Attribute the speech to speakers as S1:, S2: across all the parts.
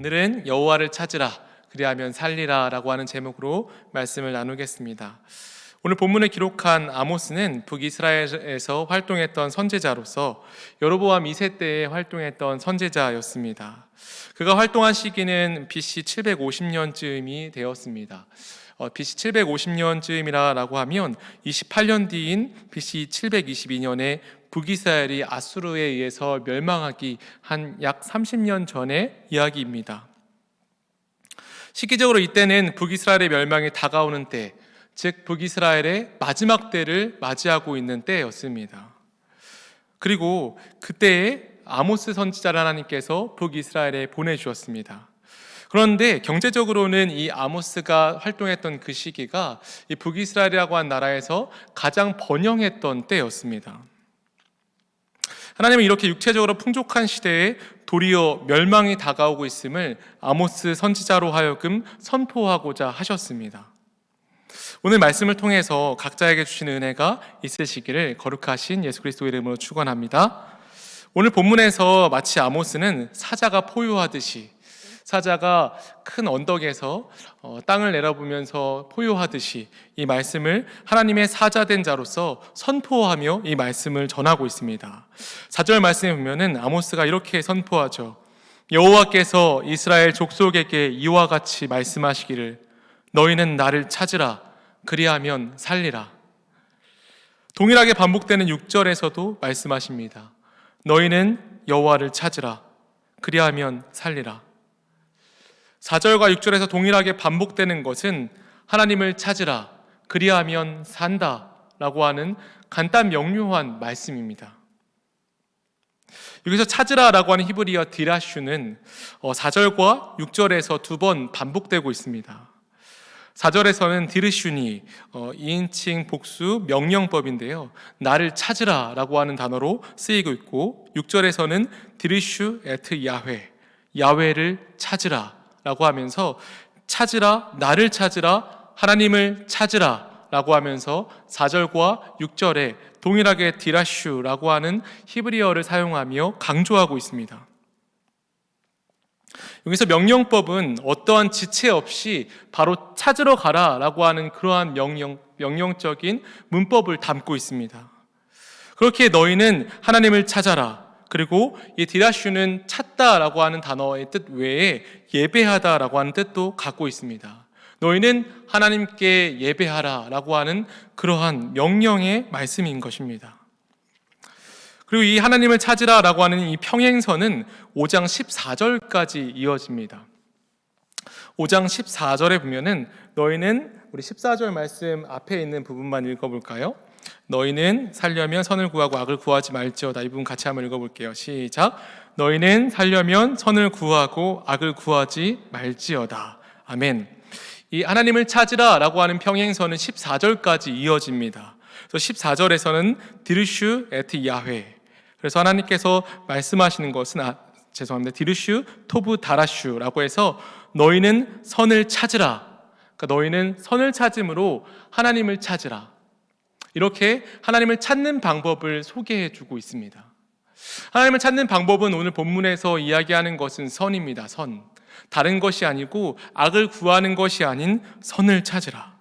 S1: 오늘은 여호와를 찾으라 그리하면 살리라 라고 하는 제목으로 말씀을 나누겠습니다. 오늘 본문을 기록한 아모스는 북이스라엘에서 활동했던 선지자로서 여로보암 2세 때에 활동했던 선지자였습니다. 그가 활동한 시기는 BC 750년쯤이 되었습니다. BC 750년쯤이라고 하면 28년 뒤인 BC 722년에 북이스라엘이 아수르에 의해서 멸망하기 한 약 30년 전의 이야기입니다. 시기적으로 이때는 북이스라엘의 멸망이 다가오는 때, 즉 북이스라엘의 마지막 때를 맞이하고 있는 때였습니다. 그리고 그때에 아모스 선지자를 하나님께서 북이스라엘에 보내주었습니다. 그런데 경제적으로는 이 아모스가 활동했던 그 시기가 이 북이스라엘이라고 한 나라에서 가장 번영했던 때였습니다. 하나님은 이렇게 육체적으로 풍족한 시대에 도리어 멸망이 다가오고 있음을 아모스 선지자로 하여금 선포하고자 하셨습니다. 오늘 말씀을 통해서 각자에게 주시는 은혜가 있으시기를 거룩하신 예수 그리스도의 이름으로 축원합니다. 오늘 본문에서 마치 아모스는 사자가 포효하듯이, 사자가 큰 언덕에서 땅을 내려보면서 포효하듯이 이 말씀을 하나님의 사자된 자로서 선포하며 이 말씀을 전하고 있습니다. 4절 말씀에 보면은 아모스가 이렇게 선포하죠. 여호와께서 이스라엘 족속에게 이와 같이 말씀하시기를 너희는 나를 찾으라 그리하면 살리라. 동일하게 반복되는 6절에서도 말씀하십니다. 너희는 여호와를 찾으라 그리하면 살리라. 4절과 6절에서 동일하게 반복되는 것은 하나님을 찾으라 그리하면 산다 라고 하는 간단 명료한 말씀입니다. 여기서 찾으라 라고 하는 히브리어 디라슈는 4절과 6절에서 두 번 반복되고 있습니다. 4절에서는 디르슈니 2인칭 복수 명령법인데요, 나를 찾으라 라고 하는 단어로 쓰이고 있고, 6절에서는 디르슈 에트 야훼, 야훼를 찾으라 라고 하면서 찾으라, 나를 찾으라, 하나님을 찾으라 라고 하면서 4절과 6절에 동일하게 디라슈라고 하는 히브리어를 사용하며 강조하고 있습니다. 여기서 명령법은 어떠한 지체 없이 바로 찾으러 가라 라고 하는 그러한 명령적인 문법을 담고 있습니다. 그렇게 너희는 하나님을 찾아라. 그리고 이 디라슈는 찾다라고 하는 단어의 뜻 외에 예배하다라고 하는 뜻도 갖고 있습니다. 너희는 하나님께 예배하라 라고 하는 그러한 명령의 말씀인 것입니다. 그리고 이 하나님을 찾으라 라고 하는 이 평행선은 5장 14절까지 이어집니다. 5장 14절에 보면은 너희는, 우리 14절 말씀 앞에 있는 부분만 읽어볼까요? 너희는 살려면 선을 구하고 악을 구하지 말지어다. 이 부분 같이 한번 읽어볼게요. 시작. 너희는 살려면 선을 구하고 악을 구하지 말지어다. 아멘. 이 하나님을 찾으라 라고 하는 평행선은 14절까지 이어집니다. 그래서 14절에서는 디르슈 에트 야훼, 그래서 하나님께서 말씀하시는 것은 디르슈 토브 다라슈라고 해서 너희는 선을 찾으라, 그러니까 너희는 선을 찾음으로 하나님을 찾으라, 이렇게 하나님을 찾는 방법을 소개해 주고 있습니다. 하나님을 찾는 방법은 오늘 본문에서 이야기하는 것은 선입니다. 선, 다른 것이 아니고 악을 구하는 것이 아닌 선을 찾으라.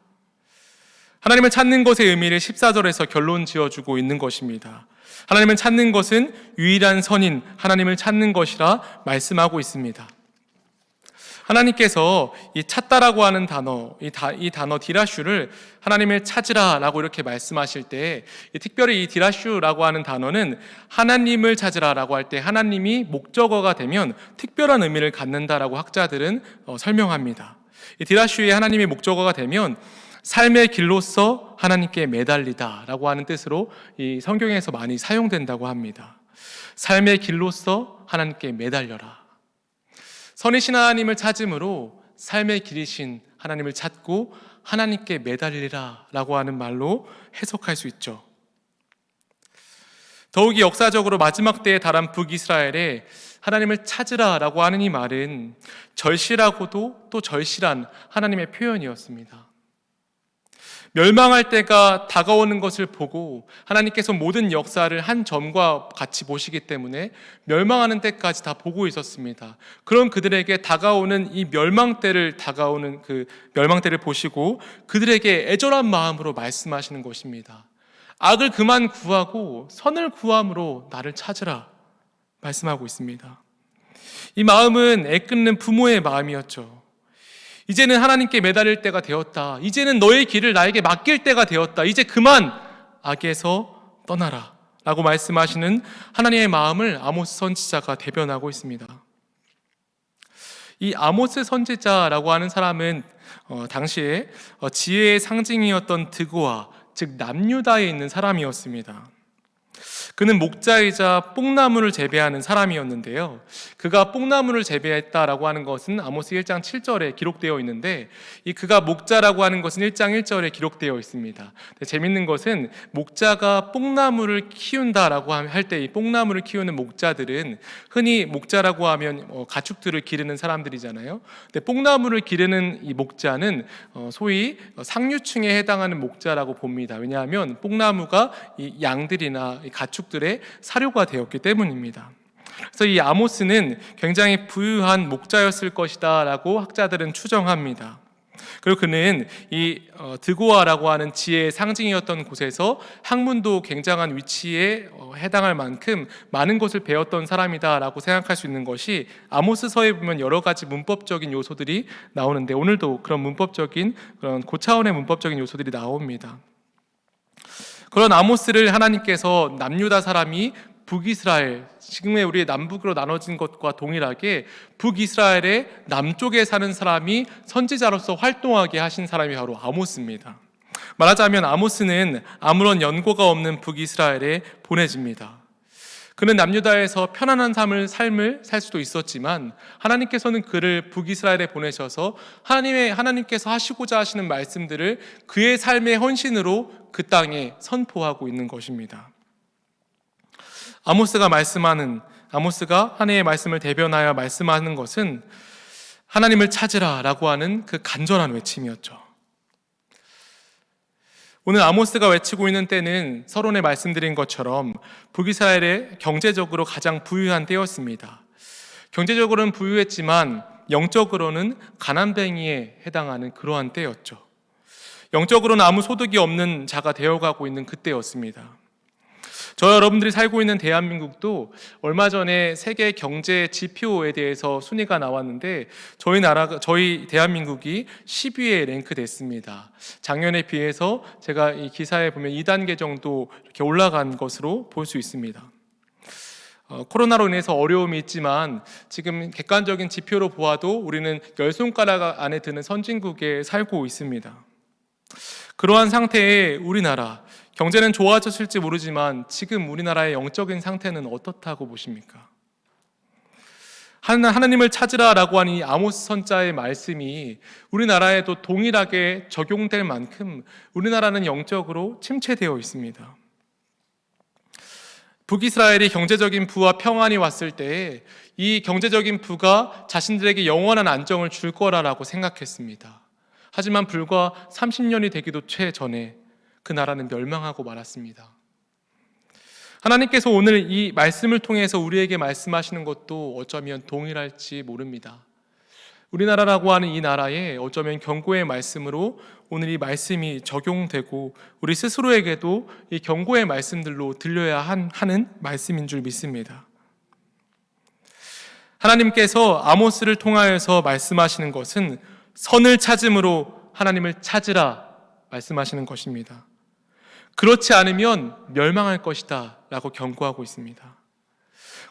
S1: 하나님을 찾는 것의 의미를 14절에서 결론 지어주고 있는 것입니다. 하나님을 찾는 것은 유일한 선인 하나님을 찾는 것이라 말씀하고 있습니다. 하나님께서 이 찾다라고 하는 단어, 이 단어 디라슈를 하나님을 찾으라 라고 이렇게 말씀하실 때, 특별히 이 디라슈라고 하는 단어는 하나님을 찾으라 라고 할 때 하나님이 목적어가 되면 특별한 의미를 갖는다라고 학자들은 설명합니다. 이 디라슈의 하나님의 목적어가 되면 삶의 길로서 하나님께 매달리다 라고 하는 뜻으로 이 성경에서 많이 사용된다고 합니다. 삶의 길로서 하나님께 매달려라. 선이신 하나님을 찾음으로 삶의 길이신 하나님을 찾고 하나님께 매달리라 라고 하는 말로 해석할 수 있죠. 더욱이 역사적으로 마지막 때에 달한 북이스라엘에 하나님을 찾으라 라고 하는 이 말은 절실하고도 또 절실한 하나님의 표현이었습니다. 멸망할 때가 다가오는 것을 보고 하나님께서 모든 역사를 한 점과 같이 보시기 때문에 멸망하는 때까지 다 보고 있었습니다. 그런 그들에게 다가오는 이 다가오는 그 멸망때를 보시고 그들에게 애절한 마음으로 말씀하시는 것입니다. 악을 그만 구하고 선을 구함으로 나를 찾으라 말씀하고 있습니다. 이 마음은 애끓는 부모의 마음이었죠. 이제는 하나님께 매달릴 때가 되었다. 이제는 너의 길을 나에게 맡길 때가 되었다. 이제 그만 악에서 떠나라 라고 말씀하시는 하나님의 마음을 아모스 선지자가 대변하고 있습니다. 이 아모스 선지자라고 하는 사람은 당시에 지혜의 상징이었던 드고아, 즉 남유다에 있는 사람이었습니다. 그는 목자이자 뽕나무를 재배하는 사람이었는데요. 그가 뽕나무를 재배했다라고 하는 것은 아모스 1장 7절에 기록되어 있는데 이 그가 목자라고 하는 것은 1장 1절에 기록되어 있습니다. 재밌는 것은 목자가 뽕나무를 키운다라고 할 때 이 뽕나무를 키우는 목자들은 흔히 목자라고 하면 가축들을 기르는 사람들이잖아요. 근데 뽕나무를 기르는 이 목자는 소위 상류층에 해당하는 목자라고 봅니다. 왜냐하면 뽕나무가 이 양들이나 이 가축들의 사료가 되었기 때문입니다. 그래서 이 아모스는 굉장히 부유한 목자였을 것이다 라고 학자들은 추정합니다. 그리고 그는 이 드고아라고 하는 지혜의 상징이었던 곳에서 학문도 굉장한 위치에 해당할 만큼 많은 것을 배웠던 사람이다 라고 생각할 수 있는 것이 아모스서에 보면 여러 가지 문법적인 요소들이 나오는데 오늘도 그런 고차원의 문법적인 요소들이 나옵니다. 그런 아모스를 하나님께서 남유다 사람이 북이스라엘, 지금의 우리의 남북으로 나눠진 것과 동일하게 북이스라엘의 남쪽에 사는 사람이 선지자로서 활동하게 하신 사람이 바로 아모스입니다. 말하자면 아모스는 아무런 연고가 없는 북이스라엘에 보내집니다. 그는 남유다에서 편안한 삶을 살 수도 있었지만 하나님께서는 그를 북이스라엘에 보내셔서 하나님께서 하시고자 하시는 말씀들을 그의 삶의 헌신으로 그 땅에 선포하고 있는 것입니다. 아모스가 하나님의 말씀을 대변하여 말씀하는 것은 하나님을 찾으라 라고 하는 그 간절한 외침이었죠. 오늘 아모스가 외치고 있는 때는 서론에 말씀드린 것처럼 북이스라엘의 경제적으로 가장 부유한 때였습니다. 경제적으로는 부유했지만 영적으로는 가난뱅이에 해당하는 그러한 때였죠. 영적으로는 아무 소득이 없는 자가 되어가고 있는 그때였습니다. 여러분들이 살고 있는 대한민국도 얼마 전에 세계 경제 지표에 대해서 순위가 나왔는데 저희 대한민국이 10위에 랭크됐습니다. 작년에 비해서 제가 이 기사에 보면 2단계 정도 이렇게 올라간 것으로 볼 수 있습니다. 코로나로 인해서 어려움이 있지만 지금 객관적인 지표로 보아도 우리는 10손가락 안에 드는 선진국에 살고 있습니다. 그러한 상태의 우리나라, 경제는 좋아졌을지 모르지만 지금 우리나라의 영적인 상태는 어떻다고 보십니까? 하나님을 찾으라라고 하는 이 아모스 선자의 말씀이 우리나라에도 동일하게 적용될 만큼 우리나라는 영적으로 침체되어 있습니다. 북이스라엘이 경제적인 부와 평안이 왔을 때 이 경제적인 부가 자신들에게 영원한 안정을 줄 거라고 생각했습니다. 하지만 불과 30년이 되기도 채 전에 그 나라는 멸망하고 말았습니다. 하나님께서 오늘 이 말씀을 통해서 우리에게 말씀하시는 것도 어쩌면 동일할지 모릅니다. 우리나라라고 하는 이 나라에 어쩌면 경고의 말씀으로 오늘 이 말씀이 적용되고 우리 스스로에게도 이 경고의 말씀들로 들려야 하는 말씀인 줄 믿습니다. 하나님께서 아모스를 통하여서 말씀하시는 것은 선을 찾음으로 하나님을 찾으라 말씀하시는 것입니다. 그렇지 않으면 멸망할 것이다 라고 경고하고 있습니다.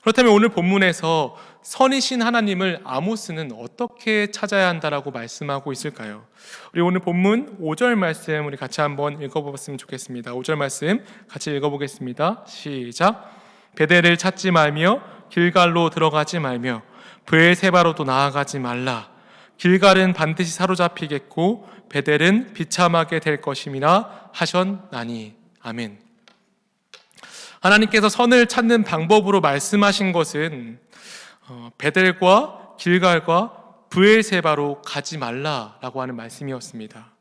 S1: 그렇다면 오늘 본문에서 선이신 하나님을 아모스는 어떻게 찾아야 한다라고 말씀하고 있을까요? 우리 오늘 본문 5절 말씀 우리 같이 한번 읽어보았으면 좋겠습니다. 5절 말씀 같이 읽어보겠습니다. 시작. 베델을 찾지 말며 길갈로 들어가지 말며 브엘세바로도 나아가지 말라. 길갈은 반드시 사로잡히겠고 베델은 비참하게 될 것임이라 하셨나니. 아멘. 하나님께서 선을 찾는 방법으로 말씀하신 것은 베델과 길갈과 브엘세바로 가지 말라라고 하는 말씀이었습니다.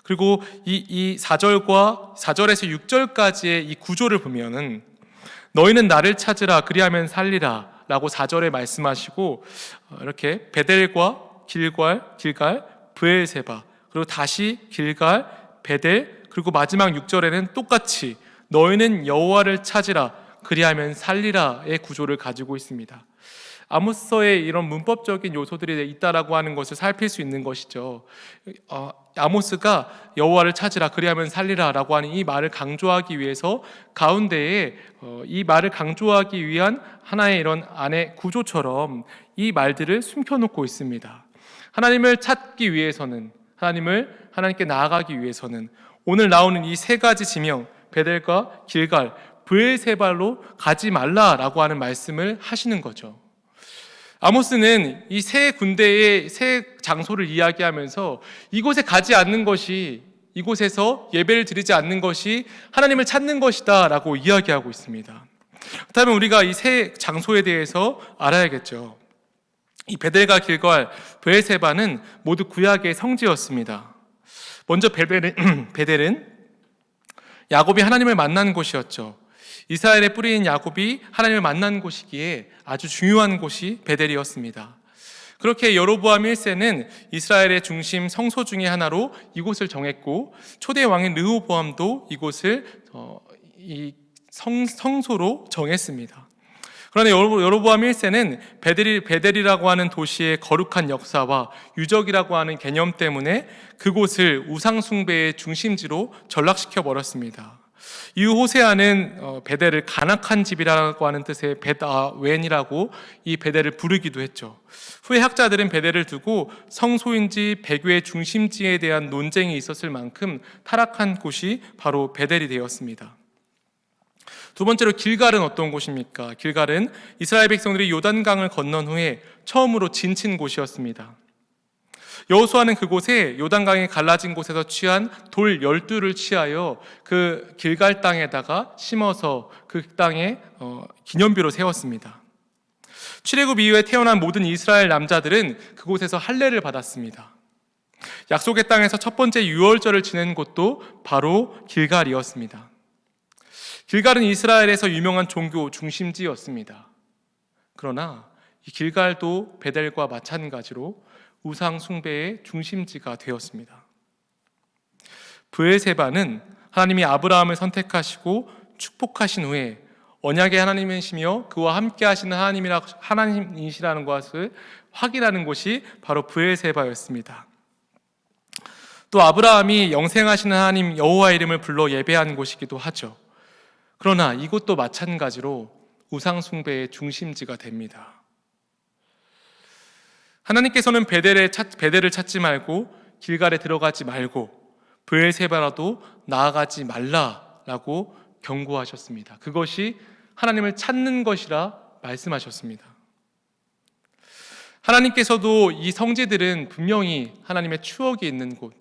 S1: 그리고 이 4절에서 6절까지의 이 구조를 보면은 너희는 나를 찾으라 그리하면 살리라 라고 4절에 말씀하시고 이렇게 베델과 길갈, 브엘세바 그리고 다시 길갈, 베델 그리고 마지막 6절에는 똑같이 너희는 여호와를 찾으라 그리하면 살리라의 구조를 가지고 있습니다. 아모스서에 이런 문법적인 요소들이 있다라고 하는 것을 살필 수 있는 것이죠. 아모스가 여호와를 찾으라 그리하면 살리라라고 하는 이 말을 강조하기 위해서 가운데에 이 말을 강조하기 위한 하나의 이런 안의 구조처럼 이 말들을 숨겨놓고 있습니다. 하나님을 찾기 위해서는 하나님께 나아가기 위해서는 오늘 나오는 이 세 가지 지명 베델과 길갈, 브엘세발로 가지 말라라고 하는 말씀을 하시는 거죠. 아모스는 이 세 군대의 세 장소를 이야기하면서 이곳에 가지 않는 것이, 이곳에서 예배를 드리지 않는 것이 하나님을 찾는 것이다 라고 이야기하고 있습니다. 그렇다면 우리가 이 세 장소에 대해서 알아야겠죠. 이 베델과 길갈, 브엘세바는 모두 구약의 성지였습니다. 먼저 베델은 야곱이 하나님을 만난 곳이었죠. 이스라엘의 뿌리인 야곱이 하나님을 만난 곳이기에 아주 중요한 곳이 베델이었습니다. 그렇게 여로보암 1세는 이스라엘의 중심 성소 중의 하나로 이곳을 정했고 초대 왕인 르호보암도 이곳을 성소로 정했습니다. 그러나 여로보암 1세는 베델이라고 하는 도시의 거룩한 역사와 유적이라고 하는 개념 때문에 그곳을 우상 숭배의 중심지로 전락시켜 버렸습니다. 이후 호세아는 베델을 간악한 집이라고 하는 뜻의 벳아웬이라고 이 베델을 부르기도 했죠. 후에 학자들은 베델을 두고 성소인지 배교의 중심지에 대한 논쟁이 있었을 만큼 타락한 곳이 바로 베델이 되었습니다. 두 번째로 길갈은 어떤 곳입니까? 길갈은 이스라엘 백성들이 요단강을 건넌 후에 처음으로 진친 곳이었습니다. 여호수아는 그곳에 요단강이 갈라진 곳에서 취한 돌 12를 취하여 그 길갈 땅에다가 심어서 그 땅에 기념비로 세웠습니다. 출애굽 이후에 태어난 모든 이스라엘 남자들은 그곳에서 할례를 받았습니다. 약속의 땅에서 첫 번째 유월절을 지낸 곳도 바로 길갈이었습니다. 길갈은 이스라엘에서 유명한 종교 중심지였습니다. 그러나 이 길갈도 베델과 마찬가지로 우상 숭배의 중심지가 되었습니다. 브엘세바는 하나님이 아브라함을 선택하시고 축복하신 후에 언약의 하나님이시며 그와 함께 하시는 하나님이시라는 것을 확인하는 곳이 바로 브엘세바였습니다. 또 아브라함이 영생하시는 하나님 여호와 이름을 불러 예배한 곳이기도 하죠. 그러나 이곳도 마찬가지로 우상 숭배의 중심지가 됩니다. 하나님께서는 베델을 찾지 말고 길갈에 들어가지 말고 브엘세바라도 나아가지 말라라고 경고하셨습니다. 그것이 하나님을 찾는 것이라 말씀하셨습니다. 하나님께서도 이 성지들은 분명히 하나님의 추억이 있는 곳,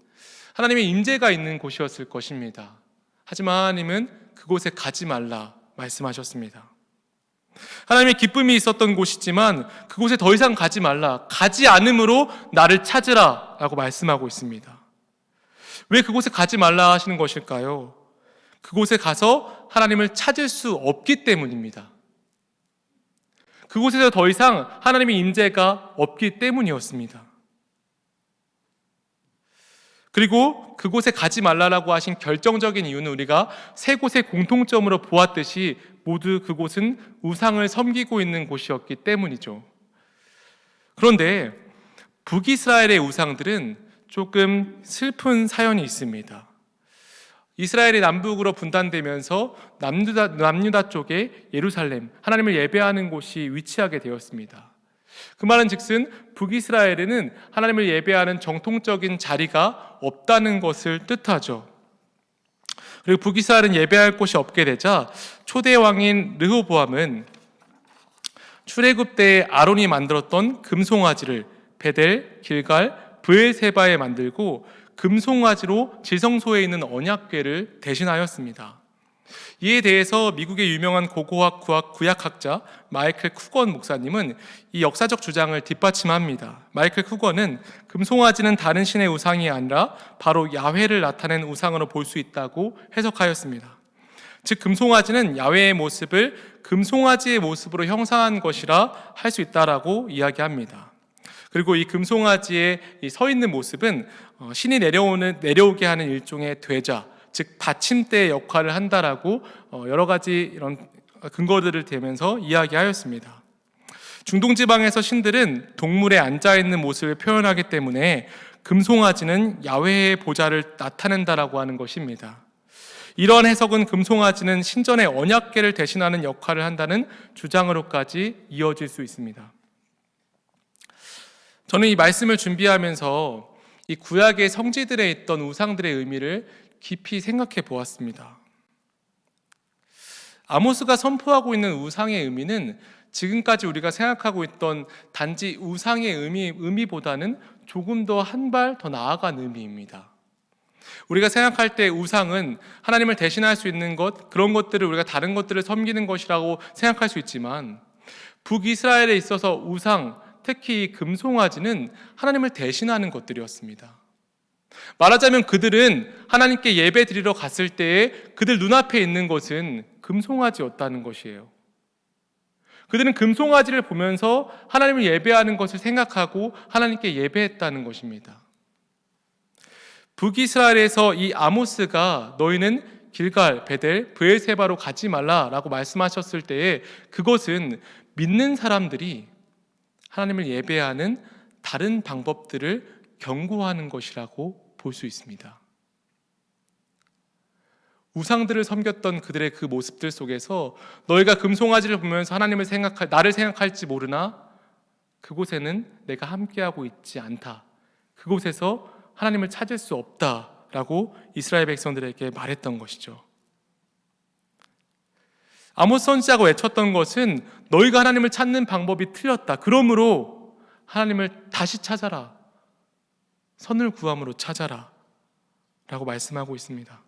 S1: 하나님의 임재가 있는 곳이었을 것입니다. 하지만 하나님은 그곳에 가지 말라 말씀하셨습니다. 하나님의 기쁨이 있었던 곳이지만 그곳에 더 이상 가지 말라, 가지 않음으로 나를 찾으라 라고 말씀하고 있습니다. 왜 그곳에 가지 말라 하시는 것일까요? 그곳에 가서 하나님을 찾을 수 없기 때문입니다. 그곳에서 더 이상 하나님의 임재가 없기 때문이었습니다. 그리고 그곳에 가지 말라라고 하신 결정적인 이유는 우리가 세 곳의 공통점으로 보았듯이 모두 그곳은 우상을 섬기고 있는 곳이었기 때문이죠. 그런데 북이스라엘의 우상들은 조금 슬픈 사연이 있습니다. 이스라엘이 남북으로 분단되면서 남유다 쪽에 예루살렘, 하나님을 예배하는 곳이 위치하게 되었습니다. 그 말은 즉슨 북이스라엘에는 하나님을 예배하는 정통적인 자리가 없다는 것을 뜻하죠. 그리고 북이스라엘은 예배할 곳이 없게 되자 초대 왕인 르호보암은 출애굽 때 아론이 만들었던 금송아지를 베델, 길갈, 브엘세바에 만들고 금송아지로 지성소에 있는 언약궤를 대신하였습니다. 이에 대해서 미국의 유명한 고고학 구약학자 마이클 쿠건 목사님은 이 역사적 주장을 뒷받침합니다. 마이클 쿠건은 금송아지는 다른 신의 우상이 아니라 바로 야훼를 나타낸 우상으로 볼 수 있다고 해석하였습니다. 즉 금송아지는 야훼의 모습을 금송아지의 모습으로 형상한 것이라 할 수 있다라고 이야기합니다. 그리고 이 금송아지의 서 있는 모습은 신이 내려오게 하는 일종의 대좌, 즉 받침대의 역할을 한다라고 여러 가지 이런 근거들을 대면서 이야기하였습니다. 중동 지방에서 신들은 동물에 앉아 있는 모습을 표현하기 때문에 금송아지는 야훼의 보좌를 나타낸다라고 하는 것입니다. 이러한 해석은 금송아지는 신전의 언약궤를 대신하는 역할을 한다는 주장으로까지 이어질 수 있습니다. 저는 이 말씀을 준비하면서 이 구약의 성지들에 있던 우상들의 의미를 깊이 생각해 보았습니다. 아모스가 선포하고 있는 우상의 의미는 지금까지 우리가 생각하고 있던 단지 우상의 의미보다는 조금 더 한 발 더 나아간 의미입니다. 우리가 생각할 때 우상은 하나님을 대신할 수 있는 것, 그런 것들을 우리가 다른 것들을 섬기는 것이라고 생각할 수 있지만 북이스라엘에 있어서 우상, 특히 금송아지는 하나님을 대신하는 것들이었습니다. 말하자면 그들은 하나님께 예배 드리러 갔을 때에 그들 눈앞에 있는 것은 금송아지였다는 것이에요. 그들은 금송아지를 보면서 하나님을 예배하는 것을 생각하고 하나님께 예배했다는 것입니다. 북이스라엘에서 이 아모스가 너희는 길갈, 베델, 브엘세바로 가지 말라라고 말씀하셨을 때에 그것은 믿는 사람들이 하나님을 예배하는 다른 방법들을 경고하는 것이라고 볼 수 있습니다. 우상들을 섬겼던 그들의 그 모습들 속에서 너희가 금송아지를 보면서 나를 생각할지 모르나 그곳에는 내가 함께하고 있지 않다. 그곳에서 하나님을 찾을 수 없다라고 이스라엘 백성들에게 말했던 것이죠. 아모스 선지자가 외쳤던 것은 너희가 하나님을 찾는 방법이 틀렸다. 그러므로 하나님을 다시 찾아라. 선을 구함으로 찾아라 라고 말씀하고 있습니다.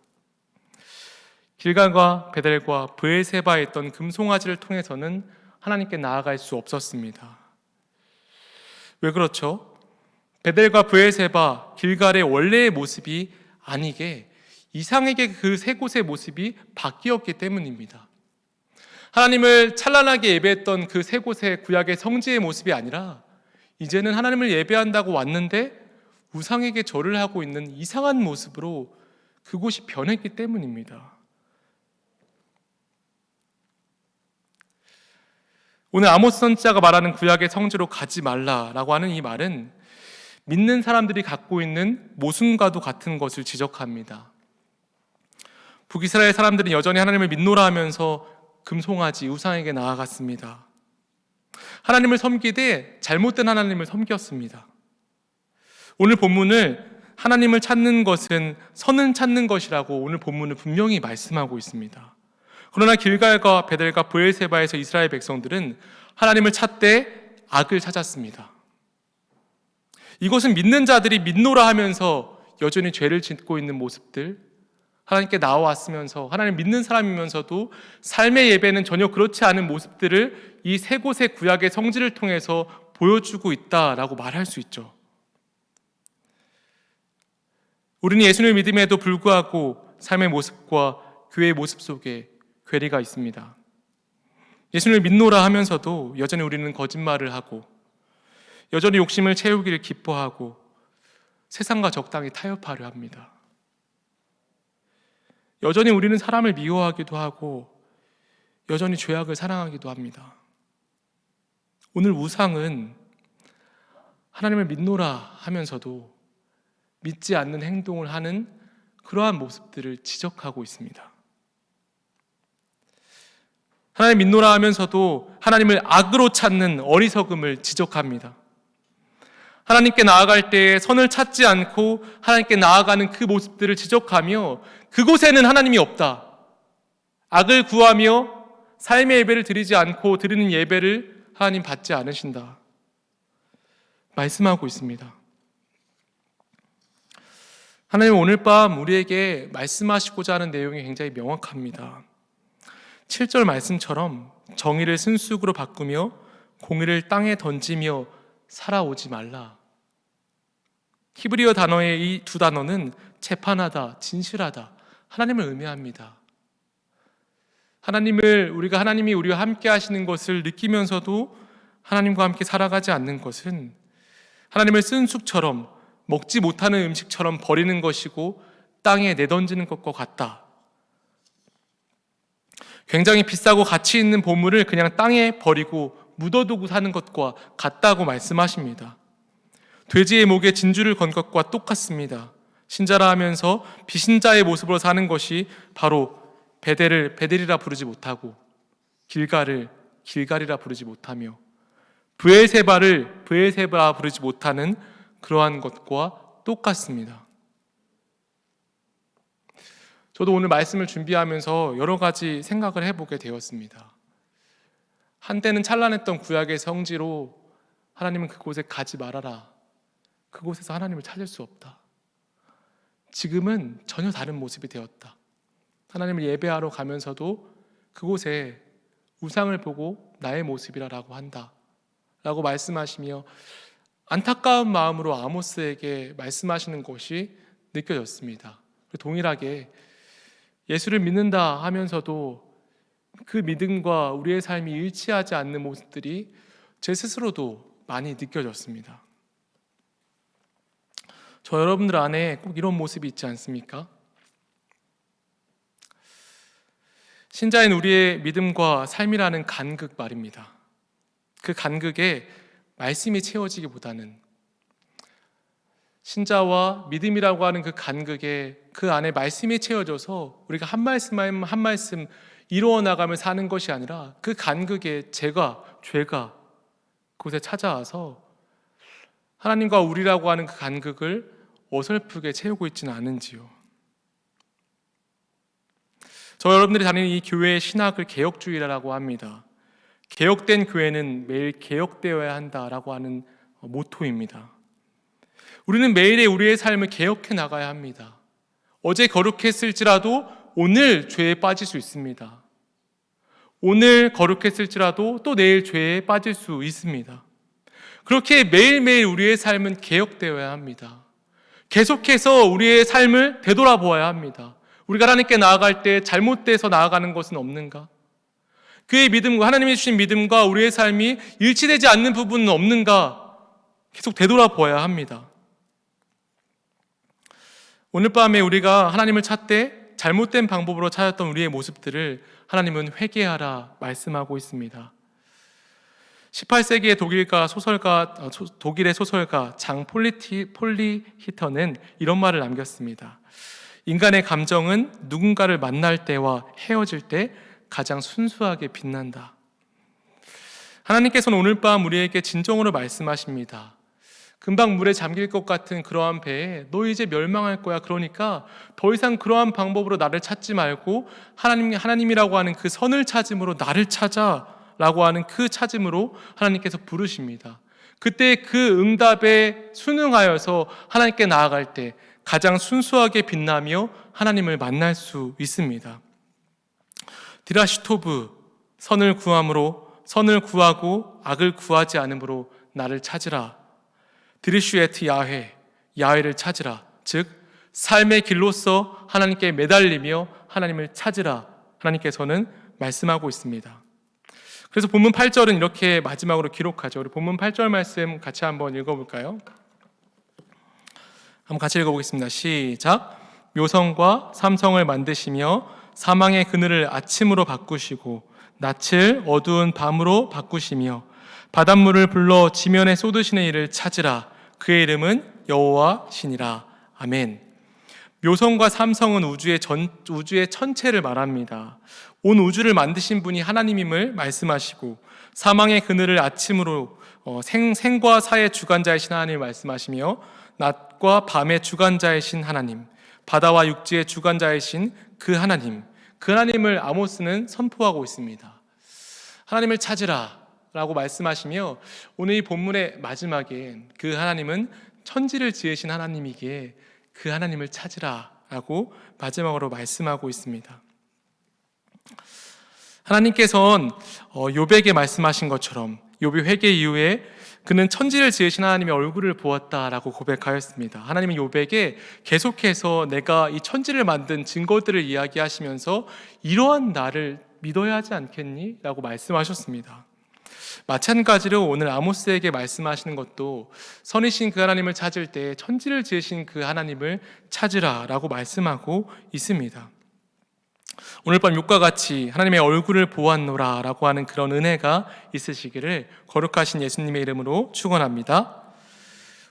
S1: 길갈과 베델과 브엘세바에 있던 금송아지를 통해서는 하나님께 나아갈 수 없었습니다. 왜 그렇죠? 베델과 브엘세바, 길갈의 원래의 모습이 아니게 이상하게 그 세 곳의 모습이 바뀌었기 때문입니다. 하나님을 찬란하게 예배했던 그 세 곳의 구약의 성지의 모습이 아니라 이제는 하나님을 예배한다고 왔는데 우상에게 절을 하고 있는 이상한 모습으로 그곳이 변했기 때문입니다. 오늘 아모스 선지자가 말하는 구약의 성지로 가지 말라라고 하는 이 말은 믿는 사람들이 갖고 있는 모순과도 같은 것을 지적합니다. 북이스라엘 사람들은 여전히 하나님을 믿노라 하면서 금송아지 우상에게 나아갔습니다. 하나님을 섬기되 잘못된 하나님을 섬겼습니다. 오늘 본문을 하나님을 찾는 것은 선을 찾는 것이라고 오늘 본문은 분명히 말씀하고 있습니다. 그러나 길갈과 베델과 브엘세바에서 이스라엘 백성들은 하나님을 찾되 악을 찾았습니다. 이것은 믿는 자들이 믿노라 하면서 여전히 죄를 짓고 있는 모습들, 하나님께 나와왔으면서 하나님 믿는 사람이면서도 삶의 예배는 전혀 그렇지 않은 모습들을 이 세 곳의 구약의 성지를 통해서 보여주고 있다라고 말할 수 있죠. 우리는 예수님을 믿음에도 불구하고 삶의 모습과 교회의 모습 속에 괴리가 있습니다. 예수님을 믿노라 하면서도 여전히 우리는 거짓말을 하고 여전히 욕심을 채우기를 기뻐하고 세상과 적당히 타협하려 합니다. 여전히 우리는 사람을 미워하기도 하고 여전히 죄악을 사랑하기도 합니다. 오늘 우상은 하나님을 믿노라 하면서도 믿지 않는 행동을 하는 그러한 모습들을 지적하고 있습니다. 하나님 믿노라 하면서도 하나님을 악으로 찾는 어리석음을 지적합니다. 하나님께 나아갈 때에 선을 찾지 않고 하나님께 나아가는 그 모습들을 지적하며 그곳에는 하나님이 없다. 악을 구하며 삶의 예배를 드리지 않고 드리는 예배를 하나님 받지 않으신다. 말씀하고 있습니다. 하나님 오늘 밤 우리에게 말씀하시고자 하는 내용이 굉장히 명확합니다. 7절 말씀처럼 정의를 쓴쑥으로 바꾸며 공의를 땅에 던지며 살아오지 말라. 히브리어 단어의 이 두 단어는 재판하다, 진실하다, 하나님을 의미합니다. 하나님이 우리와 함께 하시는 것을 느끼면서도 하나님과 함께 살아가지 않는 것은 하나님을 쓴 쑥처럼 먹지 못하는 음식처럼 버리는 것이고 땅에 내던지는 것과 같다. 굉장히 비싸고 가치 있는 보물을 그냥 땅에 버리고 묻어두고 사는 것과 같다고 말씀하십니다. 돼지의 목에 진주를 건 것과 똑같습니다. 신자라 하면서 비신자의 모습으로 사는 것이 바로 베델이라 부르지 못하고 길갈을 길갈이라 부르지 못하며 브엘세바를 브엘세바라 부르지 못하는 그러한 것과 똑같습니다. 저도 오늘 말씀을 준비하면서 여러 가지 생각을 해보게 되었습니다. 한때는 찬란했던 구약의 성지로 하나님은 그곳에 가지 말아라. 그곳에서 하나님을 찾을 수 없다. 지금은 전혀 다른 모습이 되었다. 하나님을 예배하러 가면서도 그곳에 우상을 보고 나의 모습이라고 한다 라고 말씀하시며 안타까운 마음으로 아모스에게 말씀하시는 것이 느껴졌습니다. 동일하게 예수를 믿는다 하면서도 그 믿음과 우리의 삶이 일치하지 않는 모습들이 제 스스로도 많이 느껴졌습니다. 저 여러분들 안에 꼭 이런 모습이 있지 않습니까? 신자인 우리의 믿음과 삶이라는 간극 말입니다. 그 간극에 말씀이 채워지기보다는 신자와 믿음이라고 하는 그 간극에 그 안에 말씀이 채워져서 우리가 한 말씀 한 말씀 이루어 나가며 사는 것이 아니라 그 간극에 죄가 그곳에 찾아와서 하나님과 우리라고 하는 그 간극을 어설프게 채우고 있지는 않은지요. 저 여러분들이 다니는 이 교회의 신학을 개혁주의라고 합니다. 개혁된 교회는 매일 개혁되어야 한다라고 하는 모토입니다. 우리는 매일의 우리의 삶을 개혁해 나가야 합니다. 어제 거룩했을지라도 오늘 죄에 빠질 수 있습니다. 오늘 거룩했을지라도 또 내일 죄에 빠질 수 있습니다. 그렇게 매일매일 우리의 삶은 개혁되어야 합니다. 계속해서 우리의 삶을 되돌아보아야 합니다. 우리가 하나님께 나아갈 때 잘못돼서 나아가는 것은 없는가? 그의 믿음과 하나님이 주신 믿음과 우리의 삶이 일치되지 않는 부분은 없는가? 계속 되돌아보아야 합니다. 오늘 밤에 우리가 하나님을 찾되 잘못된 방법으로 찾았던 우리의 모습들을 하나님은 회개하라 말씀하고 있습니다. 18세기의 독일의 소설가 장 폴리히터는 이런 말을 남겼습니다. 인간의 감정은 누군가를 만날 때와 헤어질 때 가장 순수하게 빛난다. 하나님께서는 오늘 밤 우리에게 진정으로 말씀하십니다. 금방 물에 잠길 것 같은 그러한 배에 너 이제 멸망할 거야. 그러니까 더 이상 그러한 방법으로 나를 찾지 말고 하나님이라고 하는 그 선을 찾음으로 나를 찾아라고 하는 그 찾음으로 하나님께서 부르십니다. 그때 그 응답에 순응하여서 하나님께 나아갈 때 가장 순수하게 빛나며 하나님을 만날 수 있습니다. 디라시토브, 선을 구하고 악을 구하지 않으므로 나를 찾으라. 드리슈에트 야훼를 찾으라. 즉 삶의 길로서 하나님께 매달리며 하나님을 찾으라. 하나님께서는 말씀하고 있습니다. 그래서 본문 8절은 이렇게 마지막으로 기록하죠. 우리 본문 8절 말씀 같이 한번 읽어볼까요? 한번 같이 읽어보겠습니다. 시작. 묘성과 삼성을 만드시며 사망의 그늘을 아침으로 바꾸시고 낯을 어두운 밤으로 바꾸시며 바닷물을 불러 지면에 쏟으시는 이를 찾으라. 그의 이름은 여호와시니라. 아멘. 묘성과 삼성은 우주의 천체를 말합니다. 온 우주를 만드신 분이 하나님임을 말씀하시고 사망의 그늘을 아침으로 생과 사의 주관자이신 하나님을 말씀하시며 낮과 밤의 주관자이신 하나님, 바다와 육지의 주관자이신 그 하나님을 아모스는 선포하고 있습니다. 하나님을 찾으라 라고 말씀하시며 오늘 이 본문의 마지막에 그 하나님은 천지를 지으신 하나님이기에 그 하나님을 찾으라 라고 마지막으로 말씀하고 있습니다. 하나님께서는 욥에게 말씀하신 것처럼 욥이 회개 이후에 그는 천지를 지으신 하나님의 얼굴을 보았다라고 고백하였습니다. 하나님은 욥에게 계속해서 내가 이 천지를 만든 증거들을 이야기하시면서 이러한 나를 믿어야 하지 않겠니? 라고 말씀하셨습니다. 마찬가지로 오늘 아모스에게 말씀하시는 것도 선이신 그 하나님을 찾을 때 천지를 지으신 그 하나님을 찾으라 라고 말씀하고 있습니다. 오늘 밤 욥과 같이 하나님의 얼굴을 보았노라 라고 하는 그런 은혜가 있으시기를 거룩하신 예수님의 이름으로 축원합니다.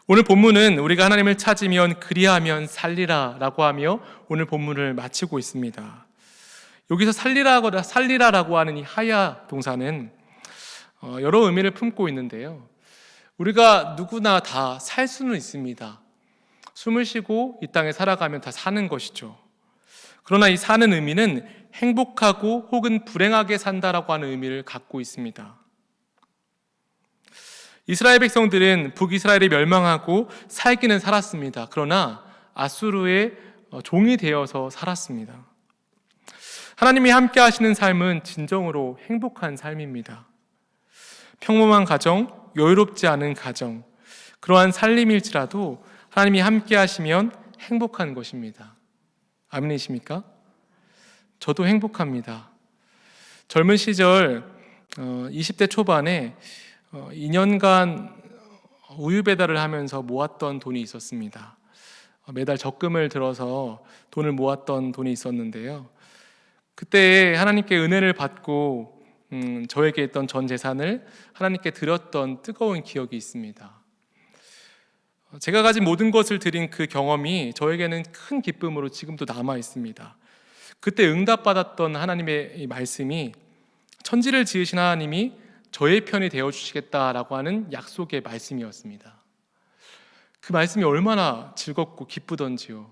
S1: 오늘 본문은 우리가 하나님을 찾으면 그리하면 살리라 라고 하며 오늘 본문을 마치고 있습니다. 여기서 살리라라고 하는 이 하야 동사는 여러 의미를 품고 있는데요. 우리가 누구나 다 살 수는 있습니다. 숨을 쉬고 이 땅에 살아가면 다 사는 것이죠. 그러나 이 사는 의미는 행복하고 혹은 불행하게 산다라고 하는 의미를 갖고 있습니다. 이스라엘 백성들은 북이스라엘이 멸망하고 살기는 살았습니다. 그러나 아수르의 종이 되어서 살았습니다. 하나님이 함께 하시는 삶은 진정으로 행복한 삶입니다. 평범한 가정, 여유롭지 않은 가정, 그러한 살림일지라도 하나님이 함께 하시면 행복한 것입니다. 아멘이십니까? 저도 행복합니다. 젊은 시절 20대 초반에 2년간 우유 배달을 하면서 모았던 돈이 있었습니다. 매달 적금을 들어서 돈을 모았던 돈이 있었는데요. 그때 하나님께 은혜를 받고 저에게 있던 전 재산을 하나님께 드렸던 뜨거운 기억이 있습니다. 제가 가진 모든 것을 드린 그 경험이 저에게는 큰 기쁨으로 지금도 남아 있습니다. 그때 응답받았던 하나님의 말씀이 천지를 지으신 하나님이 저의 편이 되어주시겠다라고 하는 약속의 말씀이었습니다. 그 말씀이 얼마나 즐겁고 기쁘던지요.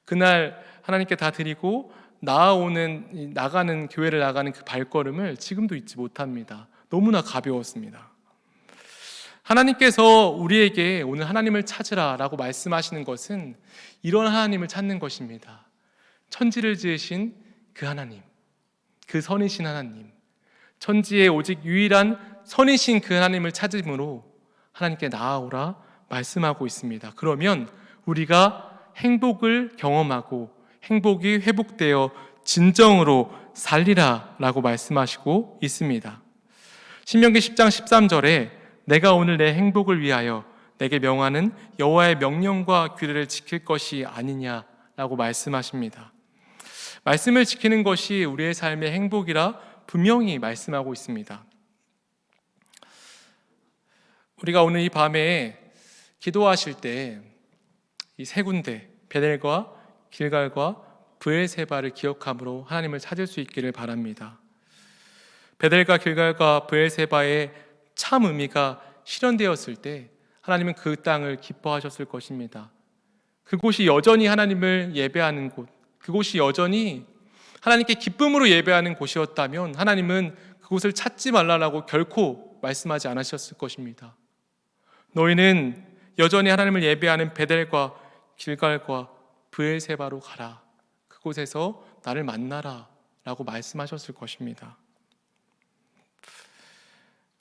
S1: 그날 하나님께 다 드리고 나가는 교회를 나가는 그 발걸음을 지금도 잊지 못합니다. 너무나 가벼웠습니다. 하나님께서 우리에게 오늘 하나님을 찾으라라고 말씀하시는 것은 이런 하나님을 찾는 것입니다. 천지를 지으신 그 하나님, 그 선이신 하나님, 천지에 오직 유일한 선이신 그 하나님을 찾음으로 하나님께 나아오라 말씀하고 있습니다. 그러면 우리가 행복을 경험하고 행복이 회복되어 진정으로 살리라 라고 말씀하시고 있습니다. 신명기 10장 13절에 내가 오늘 내 행복을 위하여 내게 명하는 여호와의 명령과 규례를 지킬 것이 아니냐라고 말씀하십니다. 말씀을 지키는 것이 우리의 삶의 행복이라 분명히 말씀하고 있습니다. 우리가 오늘 이 밤에 기도하실 때 이 세 군데 베델과 길갈과 브엘세바를 기억함으로 하나님을 찾을 수 있기를 바랍니다. 베델과 길갈과 브엘세바의 참 의미가 실현되었을 때 하나님은 그 땅을 기뻐하셨을 것입니다. 그곳이 여전히 하나님을 예배하는 곳, 그곳이 여전히 하나님께 기쁨으로 예배하는 곳이었다면 하나님은 그곳을 찾지 말라라고 결코 말씀하지 않으셨을 것입니다. 너희는 여전히 하나님을 예배하는 베델과 길갈과 브엘세바로 가라. 그곳에서 나를 만나라 라고 말씀하셨을 것입니다.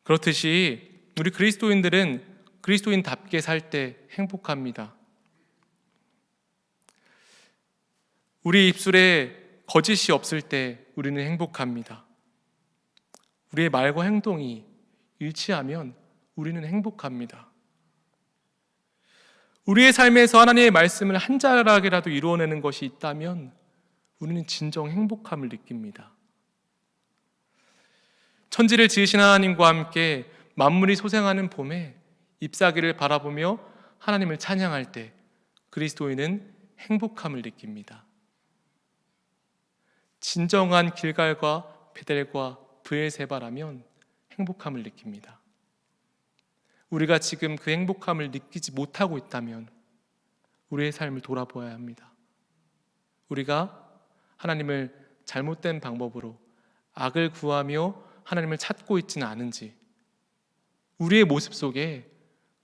S1: 그렇듯이 우리 그리스도인들은 그리스도인답게 살 때 행복합니다. 우리 입술에 거짓이 없을 때 우리는 행복합니다. 우리의 말과 행동이 일치하면 우리는 행복합니다. 우리의 삶에서 하나님의 말씀을 한 자락이라도 이루어내는 것이 있다면 우리는 진정 행복함을 느낍니다. 천지를 지으신 하나님과 함께 만물이 소생하는 봄에 잎사귀를 바라보며 하나님을 찬양할 때 그리스도인은 행복함을 느낍니다. 진정한 길갈과 베델과 브엘세바라면 행복함을 느낍니다. 우리가 지금 그 행복함을 느끼지 못하고 있다면 우리의 삶을 돌아보아야 합니다. 우리가 하나님을 잘못된 방법으로 악을 구하며 하나님을 찾고 있지는 않은지, 우리의 모습 속에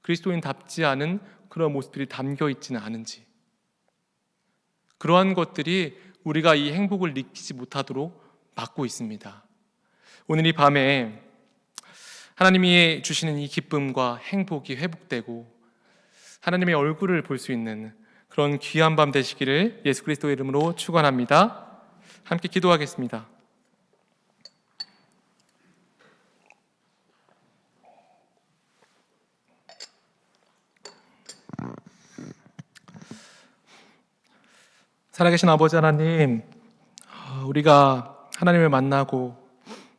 S1: 그리스도인답지 않은 그런 모습들이 담겨 있지는 않은지, 그러한 것들이 우리가 이 행복을 느끼지 못하도록 막고 있습니다. 오늘 이 밤에 하나님이 주시는 이 기쁨과 행복이 회복되고 하나님의 얼굴을 볼 수 있는 그런 귀한 밤 되시기를 예수 그리스도의 이름으로 축원합니다. 함께 기도하겠습니다. 살아계신 아버지 하나님, 우리가 하나님을 만나고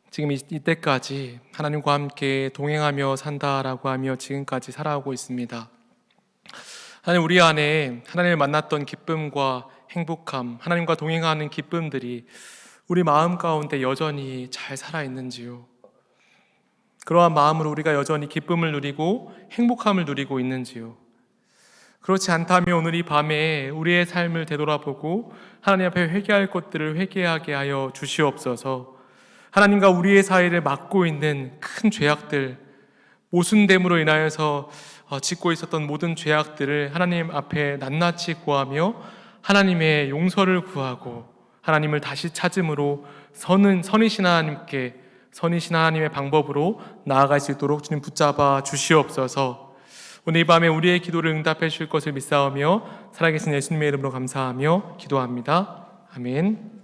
S1: 지금 이때까지 하나님과 함께 동행하며 산다라고 하며 지금까지 살아오고 있습니다. 하나님, 우리 안에 하나님을 만났던 기쁨과 행복함, 하나님과 동행하는 기쁨들이 우리 마음 가운데 여전히 잘 살아있는지요? 그러한 마음으로 우리가 여전히 기쁨을 누리고 행복함을 누리고 있는지요? 그렇지 않다면 오늘 이 밤에 우리의 삶을 되돌아보고 하나님 앞에 회개할 것들을 회개하게 하여 주시옵소서. 하나님과 우리의 사이를 막고 있는 큰 죄악들, 모순됨으로 인하여서 짓고 있었던 모든 죄악들을 하나님 앞에 낱낱이 구하며 하나님의 용서를 구하고 하나님을 다시 찾음으로 선이신 하나님께, 선이신 하나님의 방법으로 나아갈 수 있도록 주님 붙잡아 주시옵소서. 오늘 이 밤에 우리의 기도를 응답해 주실 것을 믿사오며 살아계신 예수님의 이름으로 감사하며 기도합니다. 아멘.